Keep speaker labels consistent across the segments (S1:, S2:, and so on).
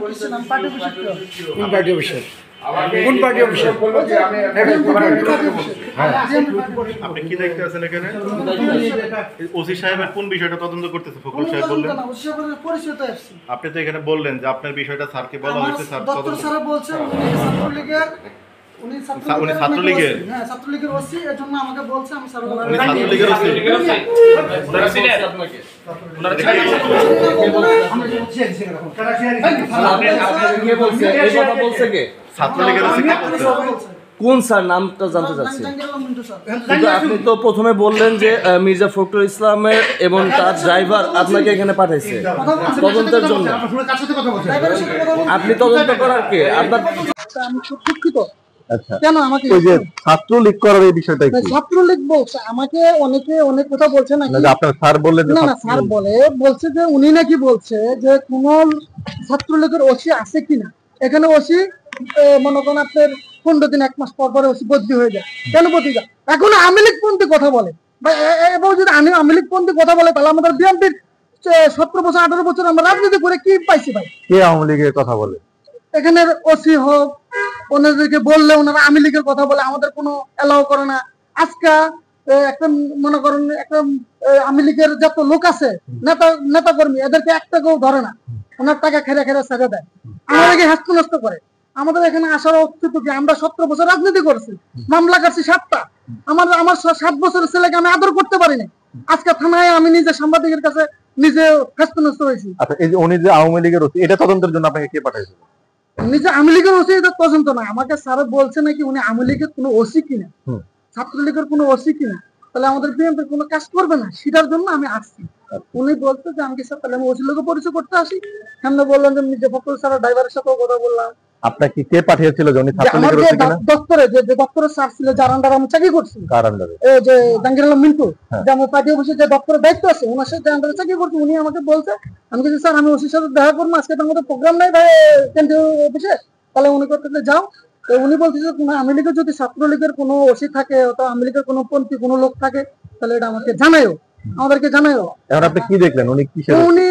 S1: কোন পার্টি অফিসে? কোন পার্টি অফিসে?
S2: আপনি কি দেখতে আছেন এখানে? ওসি সাহেবের কোন বিষয়টা তদন্ত করতেছে? ফখরুল সাহেব বললেন আপনি তো এখানে বললেন যে আপনার বিষয়টা স্যারকে বলা হয়েছে, স্যার তদন্ত
S1: স্যার বলছেন উনি ছাত্রলীগের হ্যাঁ ছাত্রলীগের ওসি, এর জন্য আমাকে বলছে আমি স্যার
S2: উনি ছাত্রলীগের ওসি
S3: ওনারা ছিলেন ওনারা কে বলছে এই কথা বলছে কে?
S2: ছাত্রলীগের ওসি কে বলছে?
S3: কোন স্যার নামটা জানতে চাচ্ছি। কিন্তু আপনি তো প্রথমে বললেন যে মির্জা ফখরুল ইসলামের এবং তার ড্রাইভার আপনাকে এখানে পাঠাইছে তদন্তের জন্য। আপনি তদন্ত করার কে? আপনার
S1: আমি খুব দুঃখিত।
S4: আচ্ছা
S1: কেন আমাকে
S4: ওই যে ছাত্রলীগ করার এই বিষয়টা কি?
S1: ছাত্রলীগ বলছে আমাকে, অনেকে অনেক কথা বলছে নাকি
S4: আপনার স্যার বললেন?
S1: না না, স্যার বলছে যে উনি নাকি বলছে যে কোন ছাত্রলীগের ওসি আছে কিনা এখানে। ওসি মনে করেন আপনার 15 দিন 1 মাস পর পরে ওসি বদলি হয়ে যায়। কেন বদলি যায়? এখন আওয়ামী লীগ পন্থী কথা বলে বা এবং যদি আওয়ামী লীগ পন্থী কথা বলে তাহলে আমাদের বিএনপির 17 বছর 18 বছর আমরা রাজনীতি করে কি পাইছি ভাই?
S4: কে আওয়ামী লীগের কথা বলে?
S1: এখানে ওসি হোক ওনাদেরকে বললে ওনারা আওয়ামী লীগের কথা বলে, আমাদের কোনো এলাও করে না। আজকে একটা মনে করেন একটা আওয়ামী লীগের যত লোক আছে নেতা কর্মী এদেরকে একটাকেও ধরে না, ওনার টাকা খেলে খেলে ছেড়ে দেয়, আমাদেরকে হ্যাস্ত নষ্ট করে। আমাদের এখানে আসার অস্তিত্ব কি? আমরা 17 বছর রাজনীতি করছি, মামলা করছি 7টা। আমার 7 বছরের ছেলেকে আমি আদর করতে পারি না। আজকে থানায় আমি নিজে সাংবাদিকের কাছে নিজে হ্যাস্ত নষ্ট হয়েছি।
S4: আচ্ছা এই যে উনি যে আওয়ামী লীগের ওসি, এটা তদন্তের জন্য আপনাকে কে পাঠাইছে?
S1: নিজে আওয়ামী লীগের ওসি, এটা পছন্দ না। আমাকে স্যার বলছে নাকি উনি আওয়ামী লীগের কোনো ওসি কিনা, ছাত্রলীগের কোনো ওসি কিনা, তাহলে আমাদের বিএনপির কোনো কাজ করবে না, সেটার জন্য আমি আসছি। উনি বলতে যে আমি স্যার তাহলে আমি ওসির লোকে পরিচয় করতে আসি। সামনে বললাম যে মির্জা ফখরুল স্যার ড্রাইভারের সাথেও কথা বললাম।
S4: আপনাকে কে পাঠিয়েছিল যে উনি ছাত্রলীগের ওসি কিনা?
S1: দপ্তরে যে দপ্তরের স্যার ছিল যার আন্ডারে আমি চাকরি করছি,
S4: কার আন্ডারে?
S1: এই যে জাহাঙ্গীর আলম মিন্টু, যে আমার পার্টি অফিসে যে দপ্তরের দায়িত্ব আছে ওনার সাথে আন্ডারে চাকরি করছি। উনি আমাকে বলছে, আমি বলছি স্যার আমি ওসির সাথে দেখা করবো, আজকে তার মধ্যে প্রোগ্রাম নাই ভাই কেন্দ্রীয় অফিসে। তাহলে উনি করতে যাও। তো উনি বলতেছে কোনো আওয়ামী লীগের যদি ছাত্রলীগের কোনো ওসি থাকে অথবা আওয়ামী লীগের কোনো পন্থী কোনো লোক থাকে তাহলে এটা আমাকে জানাইও, আমাদেরকে জানাইও।
S4: এখন আপনি কি দেখলেন? উনি কিসের?
S1: উনি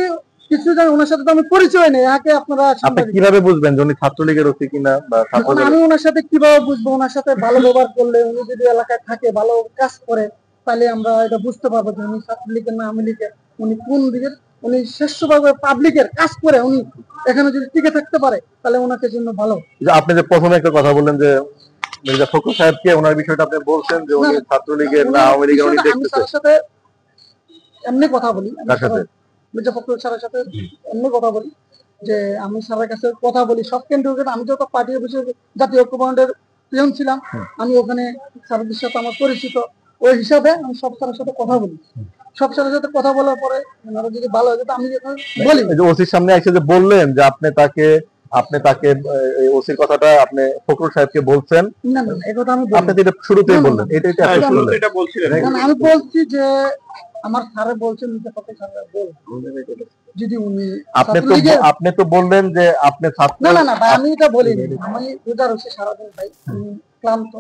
S1: কিছু জানেন, ওনার সাথে তো আমি পরিচয় নেই। একে আপনারা
S4: আপনি কিভাবে বুঝবেন যে উনি ছাত্রলীগের ওসি কিনা বা ছাত্রলীগের?
S1: আমি ওনার সাথে কিভাবে বুঝবো? ওনার সাথে ভালো ব্যবহার করলে, উনি যদি এলাকায় থাকে ভালো কাজ করে তাহলে আমরা এটা বুঝতে পারবো যে উনি ছাত্রলীগের না আওয়ামী লীগের, উনি কোন দিকের। উনি শেষভাবে পাবলিকের কাজ করে উনি এখানে যদি টিকে থাকতে পারে তাহলে ওনাকে জন্য ভালো।
S4: আপনি যে প্রথমে একটা কথা বললেন যে মির্জা ফখরুল সাহেবকে ওনার বিষয়টা আপনি বলছেন যে উনি ছাত্রলীগের না আওয়ামী লীগের, উনি
S1: আমি স্যারের সাথে এমনি কথা বলি, মির্জা ফখরুল স্যারের সাথে এমনি কথা বলি যে আমি স্যারের কাছে কথা বলি সব কেন্দ্রকে। আমি যত পার্টি অফিসের জাতীয় ঐক্যফ্রন্টের পিয়ন ছিলাম, আমি ওখানে স্যারদের সাথে আমার পরিচিত, ওই হিসাবে আমি সব স্যারের সাথে কথা বলি। সব স্যারের সাথে কথা বলার পরে ওনারা যদি ভালো হয় আমি বলি।
S4: ওসির সামনে এসে যে বললেন যে আপনি তাকে ওসির কথাটা আপনি ফখরুল সাহেবকে বলছেন?
S1: না না, এই কথা আমি
S4: আপনি এটা শুরুতেই বললেন,
S2: এটা বলছিলেন।
S1: আমি বলছি যে আমার স্যারে বলছেন যদি উনি
S4: আপনি তো বললেন যে আপনি ছাত্র।
S1: না না না ভাই, আমি এটা বলিনি। আমি রোজা রয়েছে সারাদিন ভাই, ক্লান্ত।